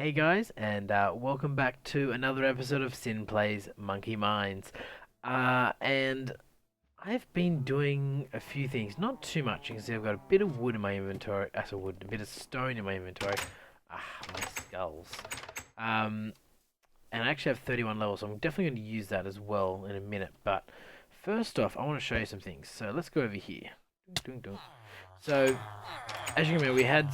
Hey guys, and welcome back to another episode of Sin Plays Monkey Mines. And I've been doing a few things, not too much. You can see I've got a bit of wood in my inventory, a bit of stone in my inventory. Ah, my skulls. Um, and I actually have 31 levels, so I'm definitely going to use that as well in a minute. But first off, I want to show you some things. So let's go over here. Dun, dun, dun. So as you can remember, we had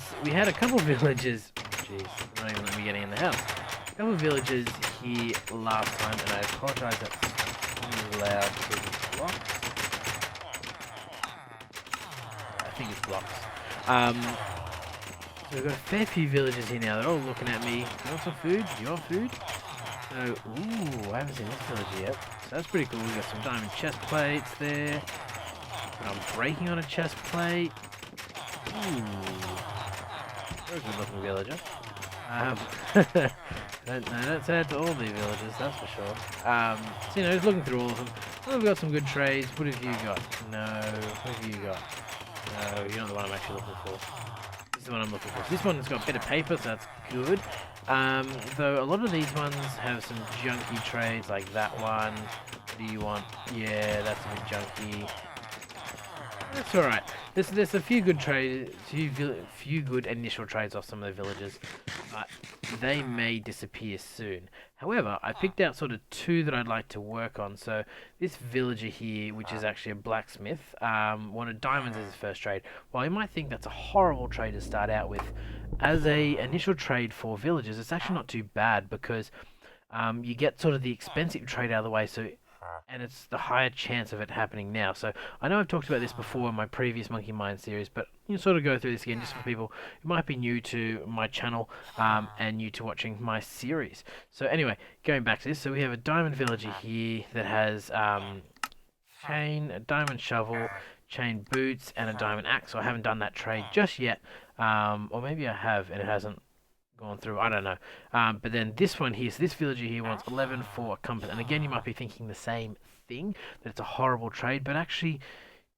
a couple of villages. Jeez, not even let me get in the house. A couple of villages here last time, and I apologise that's really loud because it's blocks. I think it's blocks. So we've got a fair few villages here now. They're all looking at me. You want some food? Do you want food? So, ooh, I haven't seen this village yet. So that's pretty cool. We've got some diamond chest plates there. But I'm breaking on a chest plate. Ooh. Very good looking villager. Don't say that to all the villagers, that's for sure. So, you know, just looking through all of them. Well, we've got some good trades. What have you got? No. What have you got? No, you're not the one I'm actually looking for. This is the one I'm looking for. This one's got a bit of paper, so that's good. Though a lot of these ones have some junky trades, like that one. What do you want? Yeah, that's a bit junky. That's alright. There's a few good trades, few good initial trades off some of the villages, but they may disappear soon. However, I picked out sort of two that I'd like to work on. So this villager here, which is actually a blacksmith, wanted diamonds as his first trade. While you might think that's a horrible trade to start out with, as a initial trade for villagers, it's actually not too bad because you get sort of the expensive trade out of the way. And it's the higher chance of it happening now. So I know I've talked about this before in my previous Monkey Mind series, but you sort of go through this again just for people who might be new to my channel and new to watching my series. So anyway, going back to this, so we have a diamond villager here that has chain, a diamond shovel, chain boots, and a diamond axe. So I haven't done that trade just yet, or maybe I have and it hasn't gone through. I don't know. But then this one here, so this villager here wants 11 for a compass. And again, you might be thinking the same thing, that it's a horrible trade. But actually,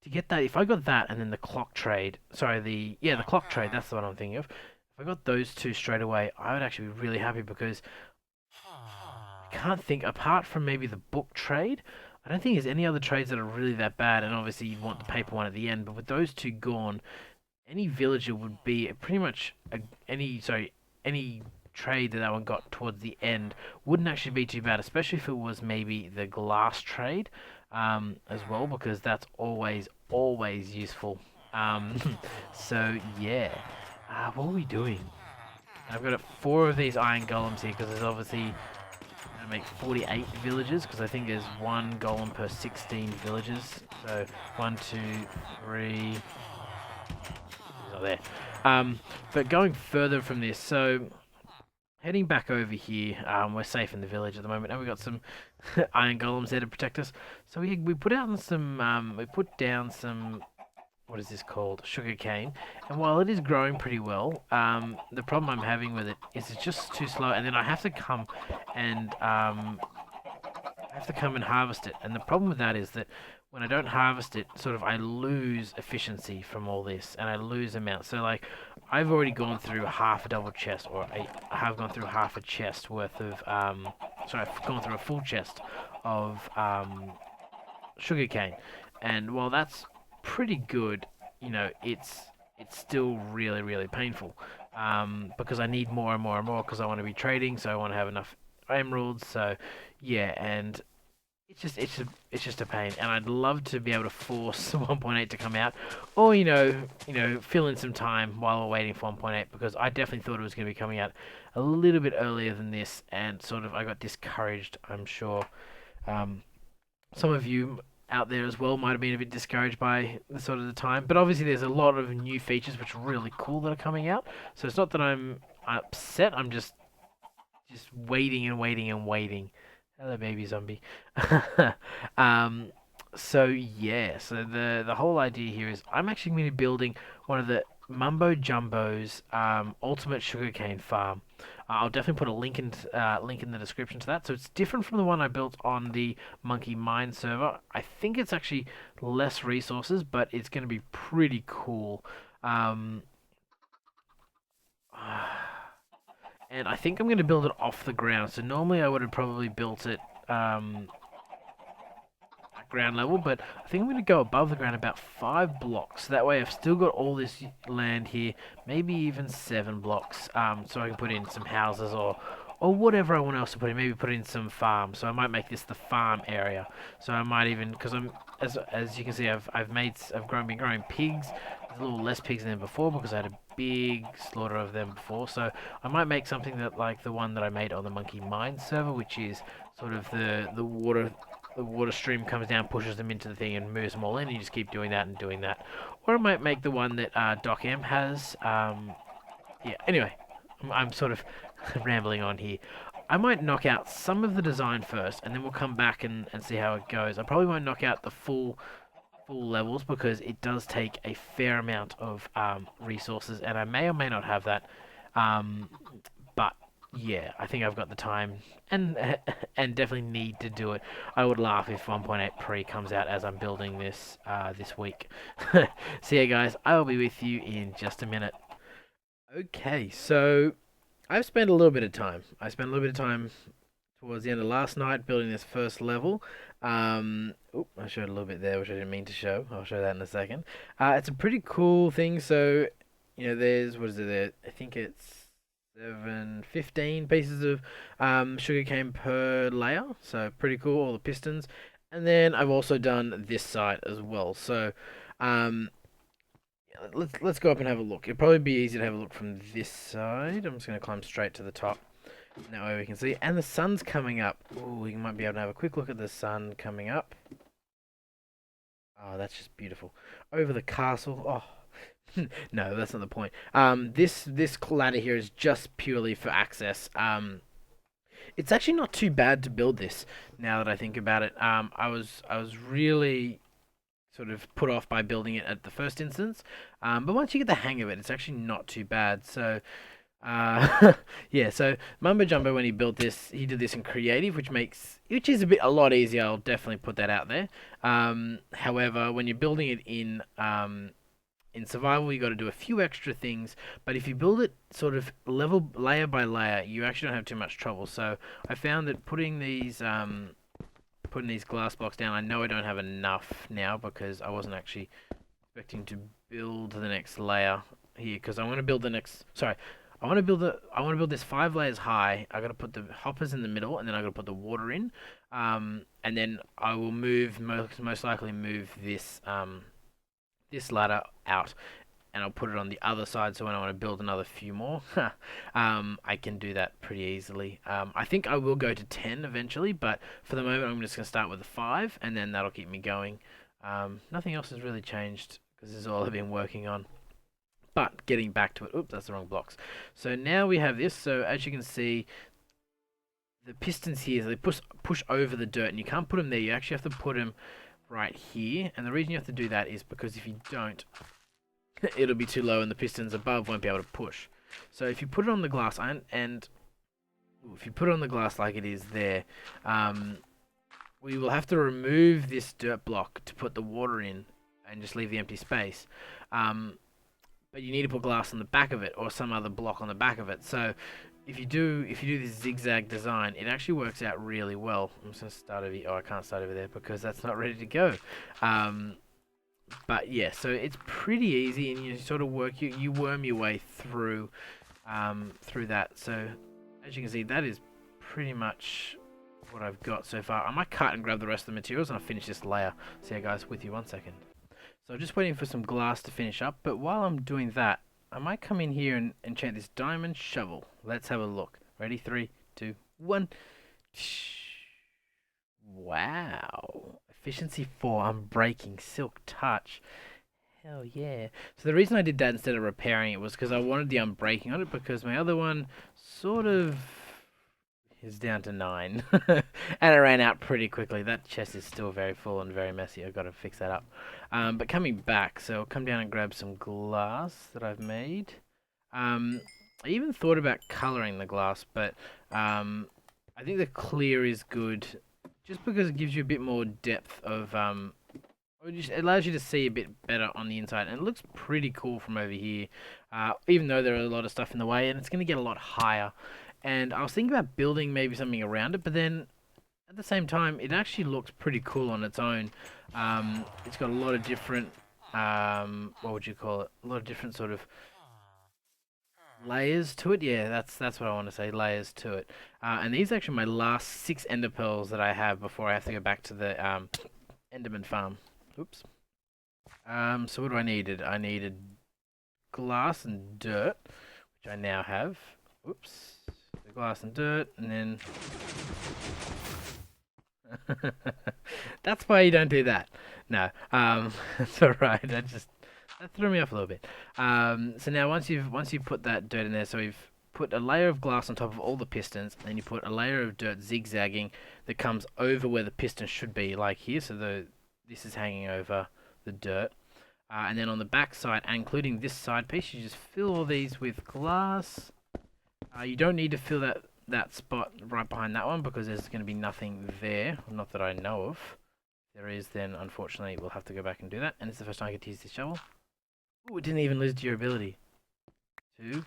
to get that, if I got that and then the clock trade, sorry, the clock trade, that's the one I'm thinking of. If I got those two straight away, I would actually be really happy because I can't think, apart from maybe the book trade, I don't think there's any other trades that are really that bad. And obviously, you'd want the paper one at the end. But with those two gone, any villager would be pretty much any trade that one got towards the end wouldn't actually be too bad, especially if it was maybe the glass trade as well, because that's always useful. So yeah, what are we doing? I've got 4 of these iron golems here because there's obviously going to make 48 villages because I think there's 1 golem per 16 villages. So 1, 2, 3. He's not there. But going further from this, so heading back over here, we're safe in the village at the moment, and we've got some iron golems there to protect us. So we put out some, we put down some, what is this called? Sugarcane. And while it is growing pretty well, the problem I'm having with it is it's just too slow, and then I have to come and harvest it. And the problem with that is that when I don't harvest it, sort of I lose efficiency from all this, and I lose amount. So like, I've already gone through half a double chest, or I have gone through half a chest worth of, sorry, I've gone through a full chest of sugarcane. And while that's pretty good, you know, it's still really painful because I need more and more and more because I want to be trading, so I want to have enough emeralds. So yeah, and it's just a pain, and I'd love to be able to force 1.8 to come out, or you know, fill in some time while we're waiting for 1.8 because I definitely thought it was going to be coming out a little bit earlier than this, and sort of I got discouraged. I'm sure some of you out there as well might have been a bit discouraged by the sort of the time, but obviously there's a lot of new features which are really cool that are coming out. So it's not that I'm upset. I'm just waiting and waiting and waiting. Hello, baby zombie. So yeah, so the whole idea here is I'm actually going to be building one of the Mumbo Jumbo's ultimate sugarcane farm. I'll definitely put a link in the description to that. So it's different from the one I built on the MonkeyMines server. I think it's actually less resources, but it's going to be pretty cool. And I think I'm going to build it off the ground. So normally I would have probably built it at ground level, but I think I'm going to go above the ground about 5 blocks. That way I've still got all this land here, maybe even 7 blocks, so I can put in some houses or whatever I want else to put in. Maybe put in some farms. So I might make this the farm area. So I might even, because I'm as you can see, been growing pigs. There's a little less pigs than before because I had a big slaughter of them before. So I might make something that like the one that I made on the MonkeyMines server, which is sort of the water stream comes down, pushes them into the thing, and moves them all in. And you just keep doing that and doing that. Or I might make the one that Doc M has. Yeah. Anyway, I'm sort of rambling on here. I might knock out some of the design first, and then we'll come back and see how it goes. I probably won't knock out the full levels because it does take a fair amount of resources, and I may or may not have that. But yeah, I think I've got the time and and definitely need to do it. I would laugh if 1.8 pre comes out as I'm building this this week. So yeah, guys, I will be with you in just a minute. Okay, so I've spent a little bit of time. I spent a little bit of time towards the end of last night building this first level. I showed a little bit there, which I didn't mean to show. I'll show that in a second. It's a pretty cool thing. So, you know, there's, what is it there? I think it's 15 pieces of sugarcane per layer. So pretty cool, all the pistons. And then I've also done this side as well. So, let's go up and have a look. It'll probably be easy to have a look from this side. I'm just going to climb straight to the top. That way we can see. And the sun's coming up. Ooh, we might be able to have a quick look at the sun coming up. Oh, that's just beautiful. Over the castle. Oh, no, that's not the point. This ladder here is just purely for access. It's actually not too bad to build this. Now that I think about it, I was really sort of put off by building it at the first instance. But once you get the hang of it, it's actually not too bad. So, yeah. So Mumbo Jumbo, when he built this, he did this in creative, which is a lot easier. I'll definitely put that out there. However, when you're building it in survival, you got to do a few extra things. But if you build it sort of layer by layer, you actually don't have too much trouble. So I found that putting these glass blocks down, I know I don't have enough now because I wasn't actually expecting to build the next layer here because I want to build the next. Sorry, I want to build this 5 layers high. I got to put the hoppers in the middle, and then I got to put the water in. And then I will most likely move this this ladder out, and I'll put it on the other side. So when I want to build another few more, I can do that pretty easily. I think I will go to 10 eventually, but for the moment, I'm just gonna start with a 5, and then that'll keep me going. Nothing else has really changed because this is all I've been working on. But getting back to it, oops, that's the wrong blocks. So now we have this. So as you can see, the pistons here, they push over the dirt, and you can't put them there. You actually have to put them right here. And the reason you have to do that is because if you don't, it'll be too low, and the pistons above won't be able to push. So if you put it on the glass, and if you put it on the glass like it is there, we will have to remove this dirt block to put the water in, and just leave the empty space. But you need to put glass on the back of it or some other block on the back of it. So if you do this zigzag design, it actually works out really well. I'm just gonna start over here. Oh, I can't start over there because that's not ready to go. But yeah, so it's pretty easy, and you sort of you worm your way through through that. So as you can see, that is pretty much what I've got so far. I might cut and grab the rest of the materials, and I'll finish this layer. So yeah, guys, with you 1 second. So I'm just waiting for some glass to finish up, but while I'm doing that, I might come in here and enchant this diamond shovel. Let's have a look. Ready? 3, 2, 1. Wow. Efficiency 4, Unbreaking, Silk Touch. Hell yeah. So the reason I did that instead of repairing it was because I wanted the Unbreaking on it, because my other one sort of is down to 9. And it ran out pretty quickly. That chest is still very full and very messy. I've got to fix that up. But coming back, so I'll come down and grab some glass that I've made. I even thought about colouring the glass, but I think the clear is good just because it gives you a bit more depth of It allows you to see a bit better on the inside, and it looks pretty cool from over here. Even though there are a lot of stuff in the way, and it's going to get a lot higher. And I was thinking about building maybe something around it, but then at the same time, it actually looks pretty cool on its own. It's got a lot of different, what would you call it? A lot of different sort of layers to it. Yeah, that's what I want to say. Layers to it. And these are actually my last 6 ender pearls that I have before I have to go back to the Enderman farm. Oops. So what do I needed? I needed glass and dirt, which I now have. Oops. The glass and dirt, and then that's why you don't do that. No. That's alright. That threw me off a little bit. So now once you've put that dirt in there, so we've put a layer of glass on top of all the pistons, and then you put a layer of dirt zigzagging that comes over where the piston should be, like here. So this is hanging over the dirt. And then on the back side, including this side piece, you just fill all these with glass. You don't need to fill that spot right behind that one because there's going to be nothing there. Not that I know of. If there is, then unfortunately we'll have to go back and do that. And it's the first time I get to use this shovel. Ooh, it didn't even lose durability. 2,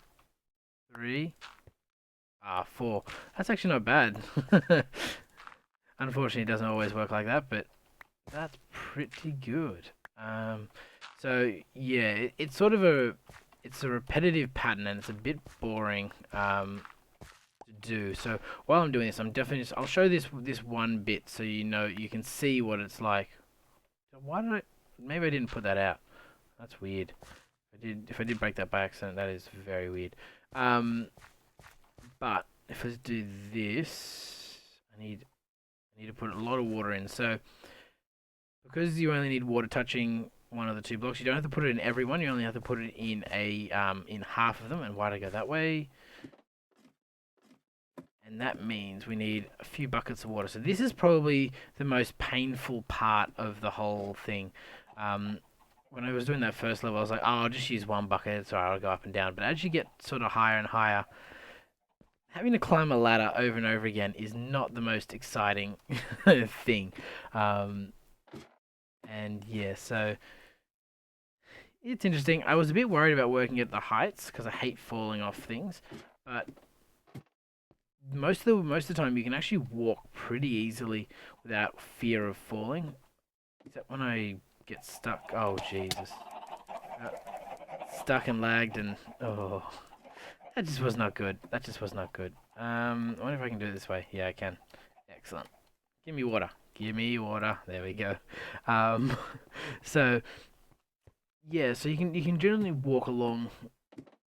3, 4. That's actually not bad. Unfortunately, it doesn't always work like that, but that's pretty good. So yeah, it's sort of a repetitive pattern, and it's a bit boring to do. So while I'm doing this, I'll show this one bit so you can see what it's like. Maybe I didn't put that out. That's weird. If I did break that by accident, that is very weird. But if I do this, I need to put a lot of water in. So because you only need water touching one of the 2 blocks, you don't have to put it in every one. You only have to put it in in half of them. And why do I go that way? And that means we need a few buckets of water. So this is probably the most painful part of the whole thing. When I was doing that first level, I was like, oh, I'll just use 1 bucket. It's alright, I'll go up and down. But as you get sort of higher and higher, having to climb a ladder over and over again is not the most exciting thing. And yeah, so it's interesting. I was a bit worried about working at the heights because I hate falling off things, but most of the time you can actually walk pretty easily without fear of falling. Except when I get stuck. Oh Jesus! Stuck and lagged, and oh, that just was not good. That just was not good. I wonder if I can do it this way. Yeah, I can. Excellent. Give me water. Give me water. There we go. So yeah, so you can generally walk along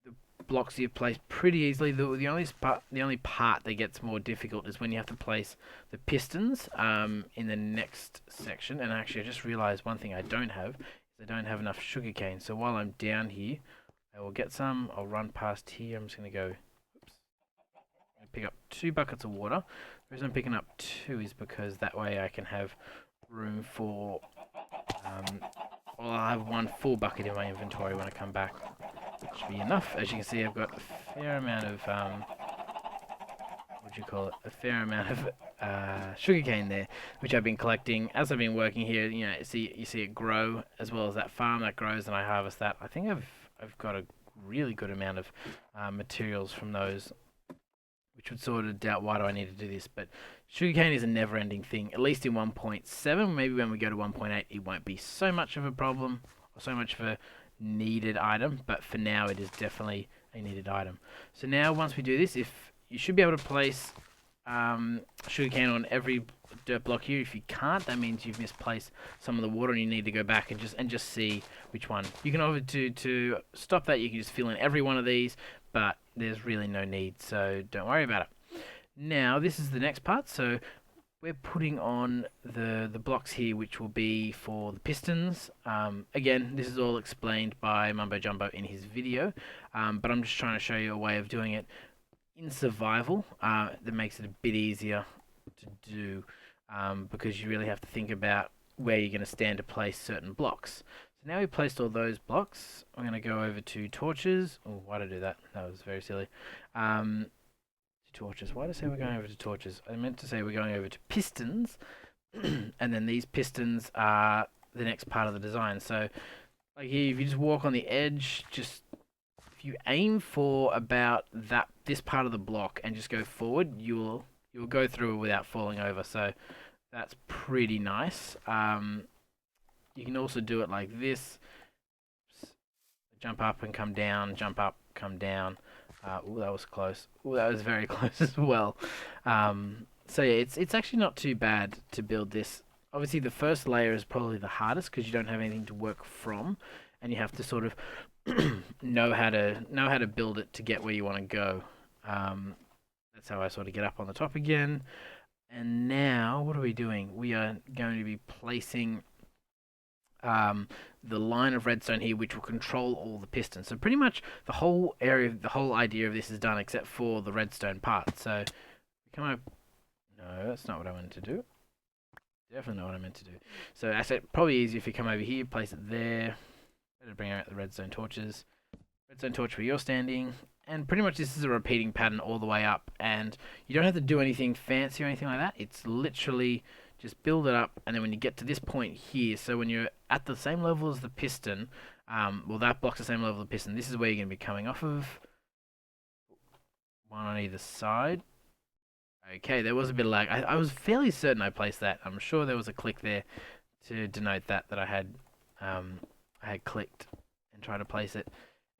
the blocks you've placed pretty easily. The only part that gets more difficult is when you have to place the pistons in the next section. And actually, I just realized one thing I don't have is I don't have enough sugarcane. So while I'm down here, I will get some. I'll run past here. I'm just gonna go. Oops. I'm gonna pick up 2 buckets of water. The reason I'm picking up 2 is because that way I can have room for. Well, I'll have 1 full bucket in my inventory when I come back. Should be enough. As you can see, I've got a fair amount of what do you call it? A fair amount of sugarcane there, which I've been collecting as I've been working here. You know, you see it grow as well as that farm that grows, and I harvest that. I think I've got a really good amount of materials from those, which would sort of doubt why do I need to do this. But sugarcane is a never-ending thing. At least in 1.7, maybe when we go to 1.8, it won't be so much of a problem or so much of a needed item. But for now, it is definitely a needed item. So now, once we do this, if you should be able to place sugarcane on every dirt block here. If you can't, that means you've misplaced some of the water, and you need to go back and just see which one. You can obviously to stop that. You can just fill in every one of these, but there's really no need, so don't worry about it. Now this is the next part. So we're putting on the blocks here, which will be for the pistons. Again, this is all explained by Mumbo Jumbo in his video, but I'm just trying to show you a way of doing it in survival that makes it a bit easier to do, because you really have to think about where you're going to stand to place certain blocks. So now we've placed all those blocks, I'm going to go over to torches. Oh, why did I do that? That was very silly. Torches. Why did I say we're going over to torches? I meant to say we're going over to pistons. And then these pistons are the next part of the design. So like here, if you just walk on the edge, just if you aim for about this part of the block and just go forward, you'll go through it without falling over. So that's pretty nice. You can also do it like this. Jump up and come down, jump up, come down. Ooh, that was close. Ooh, that was very close as well. So yeah, it's actually not too bad to build this. Obviously, the first layer is probably the hardest because you don't have anything to work from, and you have to sort of know how to build it to get where you want to go. That's how I sort of get up on the top again. And now, what are we doing? We are going to be placing the line of redstone here, which will control all the pistons. So pretty much the whole area, the whole idea of this is done, except for the redstone part. So come up. No, that's not what I wanted to do. Definitely not what I meant to do. So I said probably easier if you come over here, place it there. Better bring out the redstone torches. Redstone torch where you're standing. And pretty much this is a repeating pattern all the way up. And you don't have to do anything fancy or anything like that. It's literally just build it up. And then when you get to this point here, so when you're at the same level as the piston, well, that blocks the same level as the piston. This is where you're going to be coming off of. One on either side. Okay, there was a bit of lag. I was fairly certain I placed that. I'm sure there was a click there to denote that I had clicked and tried to place it.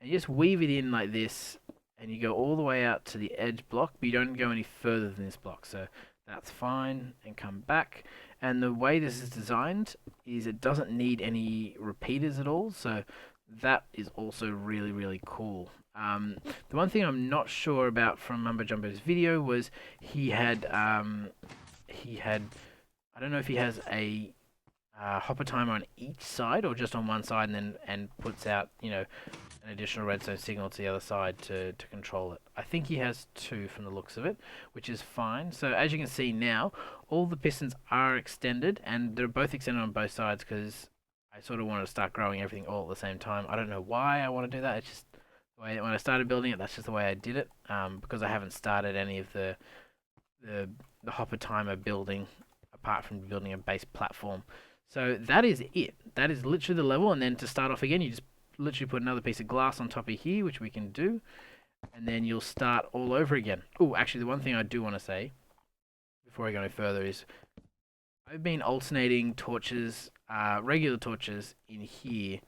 And you just weave it in like this, and you go all the way out to the edge block, but you don't go any further than this block. So that's fine, and come back. And the way this is designed is it doesn't need any repeaters at all, so that is also really, really cool. The one thing I'm not sure about from Mumbo Jumbo's video was he had I don't know if he has a hopper timer on each side or just on one side, and puts out, you know, an additional redstone signal to the other side to control it. I think he has two from the looks of it, which is fine. So as you can see now, all the pistons are extended, and they're both extended on both sides because I sort of want to start growing everything all at the same time. I don't know why I want to do that. It's just the way when I started building it, that's just the way I did it. Because I haven't started any of the hopper timer building apart from building a base platform. So that is it. That is literally the level, and then to start off again, you just literally put another piece of glass on top of here, which we can do, and then you'll start all over again. Oh, actually, the one thing I do want to say before I go any further is I've been alternating torches, regular torches in here,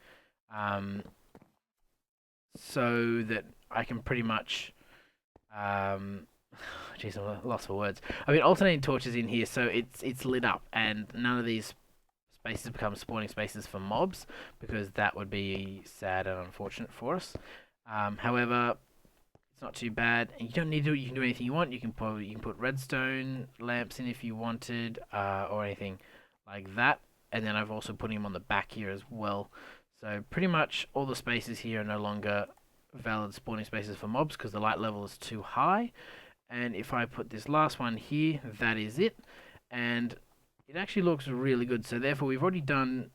so that I can pretty much, jeez, I'm lost for words. I've been alternating torches in here so it's lit up, and none of these spaces become spawning spaces for mobs, because that would be sad and unfortunate for us. However, it's not too bad, and you don't need to. You can do anything you want. You can put redstone lamps in if you wanted, or anything like that. And then I've also put them on the back here as well. So pretty much all the spaces here are no longer valid spawning spaces for mobs because the light level is too high. And if I put this last one here, that is it. And it actually looks really good. So therefore, we've already done,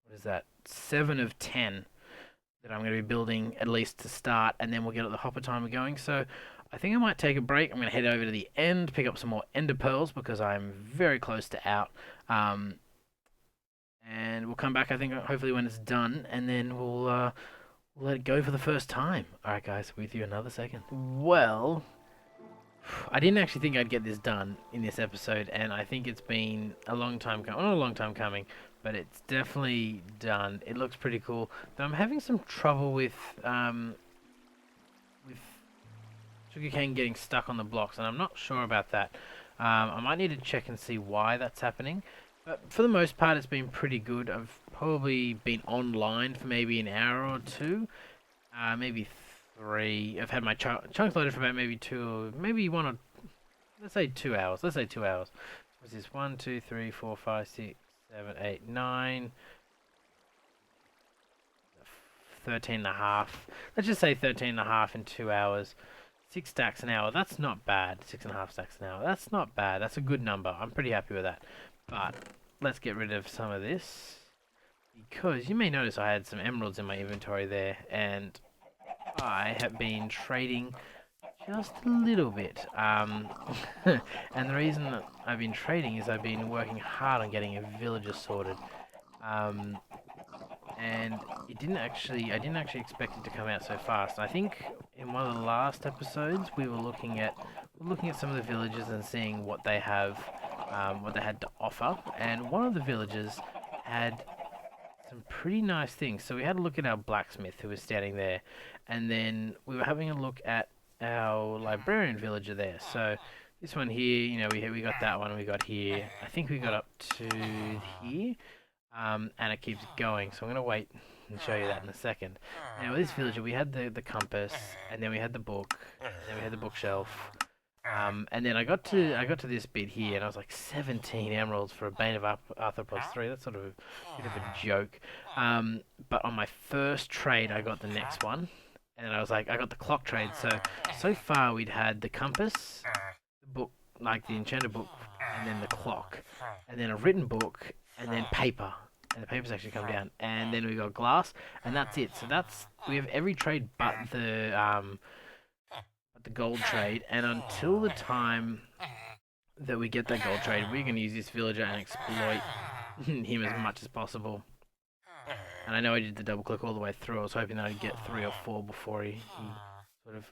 what is that, 7 of 10 that I'm going to be building at least to start, and then we'll get the hopper timer going. So I think I might take a break. I'm going to head over to the end, pick up some more ender pearls because I'm very close to out. And we'll come back, I think, hopefully when it's done, and then we'll let it go for the first time. Alright guys, with you another second. Well, I didn't actually think I'd get this done in this episode, and I think it's been a long time coming. Well, not a long time coming, but it's definitely done. It looks pretty cool. Though I'm having some trouble with sugarcane getting stuck on the blocks, and I'm not sure about that. I might need to check and see why that's happening. But for the most part, it's been pretty good. I've probably been online for maybe an hour or two, maybe 3. I've had my chunks loaded for about maybe 2, maybe 1 or let's say 2 hours. Let's say 2 hours. What's this? 1, 2, 3, 4, 5, 6, 7, 8, 9, 13 and a half. Let's just say 13 and a half in 2 hours. 6 stacks an hour. That's not bad. 6.5 stacks an hour. That's not bad. That's a good number. I'm pretty happy with that. But let's get rid of some of this, because you may notice I had some emeralds in my inventory there, and I have been trading just a little bit. And the reason that I've been trading is I've been working hard on getting a villager sorted. And I didn't actually expect it to come out so fast. I think in one of the last episodes we were looking at some of the villages and seeing what they what they had to offer. And one of the villages had some pretty nice things. So we had a look at our blacksmith who was standing there, and then we were having a look at our librarian villager there. So this one here, you know, we got that one. We got here. I think we got up to here. And it keeps going. So I'm gonna wait and show you that in a second. Now with this villager, we had the compass, and then we had the book, and then we had the bookshelf. And then I got to this bit here, and I was like 17 emeralds for a Bane of Arthropods 3. That's sort of a bit of a joke. But on my first trade, I got the next one, and then I was like, I got the clock trade. So far we'd had the compass, the book, like the enchanted book, and then the clock, and then a written book, and then paper. And the paper's actually come down. And then we got glass, and that's it. So we have every trade but the gold trade. And until the time that we get that gold trade, we're going to use this villager and exploit him as much as possible. And I know I did the double click all the way through. I was hoping that I'd get 3 or 4 before he sort of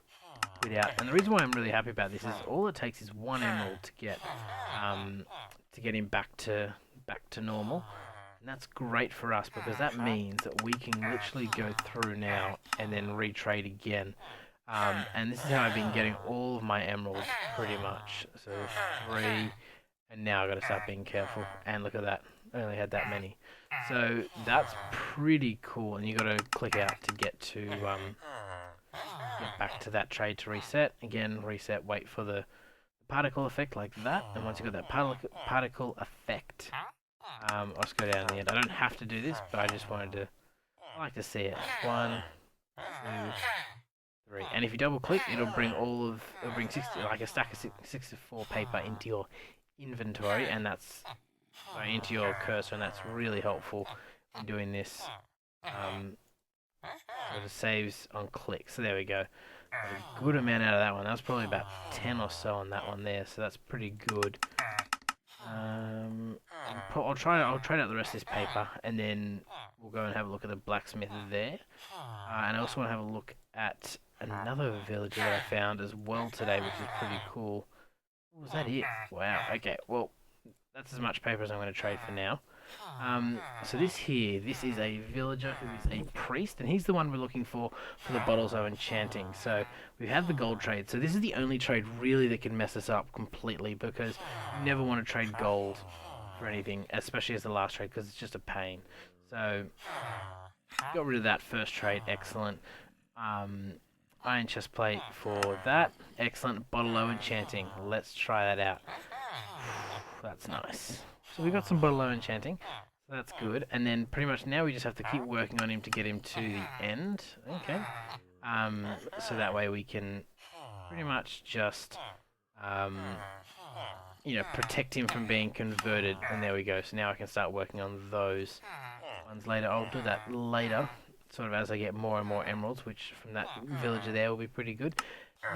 quit out. And the reason why I'm really happy about this is all it takes is 1 emerald to get him back to normal. And that's great for us because that means that we can literally go through now and then retrade again. And this is how I've been getting all of my emeralds pretty much. So 3, and now I've got to start being careful. And look at that, I only had that many. So that's pretty cool. And you got to click out to get back to that trade to reset. Again, reset, wait for the particle effect like that. And once you've got that particle effect, I'll just go down in the end. I don't have to do this, but I just wanted to, I like to see it. 1, 2, 3. And if you double click, it'll bring 60, like a stack of 64 paper into your inventory, and that's into your cursor, and that's really helpful in doing this. So it saves on click. So there we go. Got a good amount out of that one. That was probably about 10 or so on that one there, so that's pretty good. I'll trade out the rest of this paper, and then we'll go and have a look at the blacksmith there. And I also want to have a look at another villager that I found as well today, which is pretty cool. Was that it? Wow. Okay. Well, that's as much paper as I'm going to trade for now. So this is a villager who is a priest, and he's the one we're looking for the bottles of enchanting. So we have the gold trade. So this is the only trade really that can mess us up completely, because you never want to trade gold for anything, especially as the last trade, because it's just a pain. So got rid of that first trade. Excellent. Iron chest plate for that. Excellent. Bottle of enchanting. Let's try that out. That's nice. So we got some bottle of enchanting. So that's good. And then pretty much now we just have to keep working on him to get him to the end. Okay. So that way we can pretty much just protect him from being converted. And there we go. So now I can start working on those ones later. I'll do that later, sort of as I get more and more emeralds, which from that villager there will be pretty good.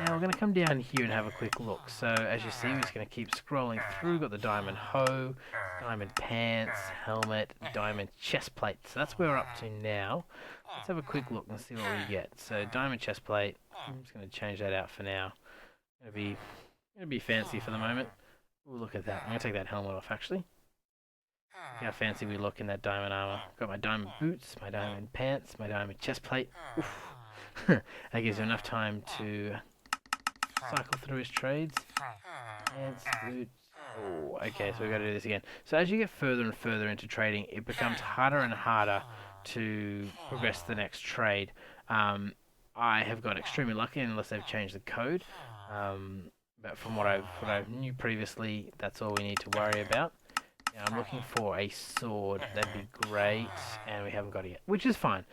Now we're going to come down here and have a quick look. So as you see, we're just going to keep scrolling through. Got the diamond hoe, diamond pants, helmet, diamond chest plate. So that's where we're up to now. Let's have a quick look and see what we get. So diamond chest plate. I'm just going to change that out for now. Gonna be fancy for the moment. Ooh, look at that. I'm going to take that helmet off actually. Look how fancy we look in that diamond armor. Got my diamond boots, my diamond pants, my diamond chest plate. Oof. That gives you enough time to cycle through his trades. Pants, boots. Oh, okay, so we've got to do this again. So as you get further and further into trading, it becomes harder and harder to progress the next trade. I have got extremely lucky, unless they've changed the code. But from what I knew previously, that's all we need to worry about. Now I'm looking for a sword. That'd be great, and we haven't got it yet, which is fine.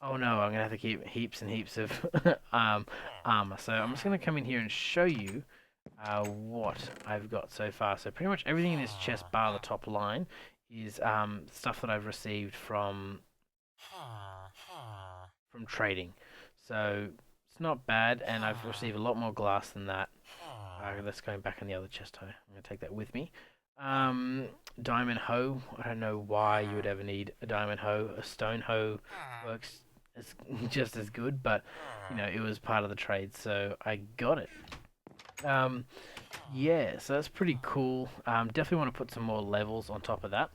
Oh no, I'm going to have to keep heaps and heaps of armor. So I'm just going to come in here and show you what I've got so far. So pretty much everything in this chest, bar the top line, is stuff that I've received from trading. So it's not bad, and I've received a lot more glass than that. Let's go back in the other chest. I'm going to take that with me. Diamond hoe. I don't know why you would ever need a diamond hoe. A stone hoe works as just as good, but you know it was part of the trade, so I got it. Um, yeah, so that's pretty cool. Definitely want to put some more levels on top of that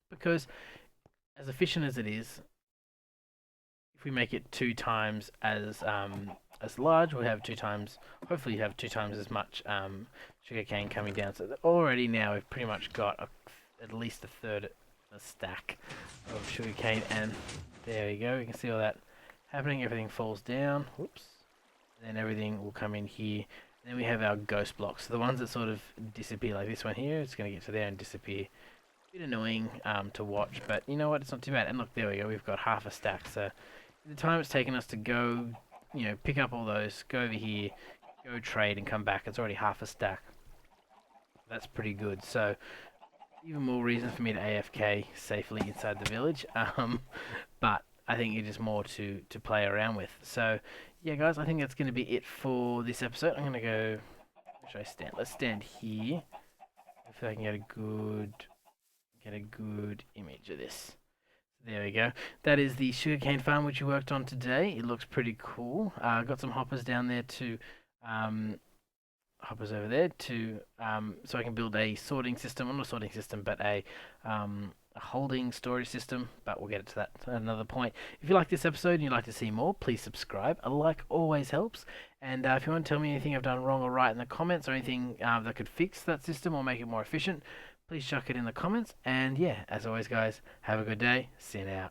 because as efficient as it is, if we make it 2 times as large, we'll have 2 times. Hopefully, you have 2 times as much sugarcane coming down. So already now we've pretty much got at least a third a stack of sugarcane, and there we go. You can see all that happening. Everything falls down. Whoops. And then everything will come in here. And then we have our ghost blocks, so the ones that sort of disappear, like this one here. It's going to get to there and disappear. Bit annoying to watch, but you know what? It's not too bad. And look, there we go. We've got half a stack. So the time it's taken us to go, you know, pick up all those, go over here, go trade, and come back, it's already half a stack. That's pretty good. So even more reason for me to AFK safely inside the village. But I think it is more to play around with. So yeah, guys, I think that's going to be it for this episode. I'm going to go. Where should I stand? Let's stand here. If I can get a good image of this. There we go. That is the sugarcane farm which we worked on today. It looks pretty cool. Got some hoppers down there to hoppers over there to so I can build a sorting system, well, not a sorting system, but a holding storage system. But we'll get to that at another point. If you like this episode and you'd like to see more, please subscribe. A like always helps. And if you want to tell me anything I've done wrong or right in the comments, or anything that could fix that system or make it more efficient, please chuck it in the comments. And yeah, as always, guys, have a good day. See you now.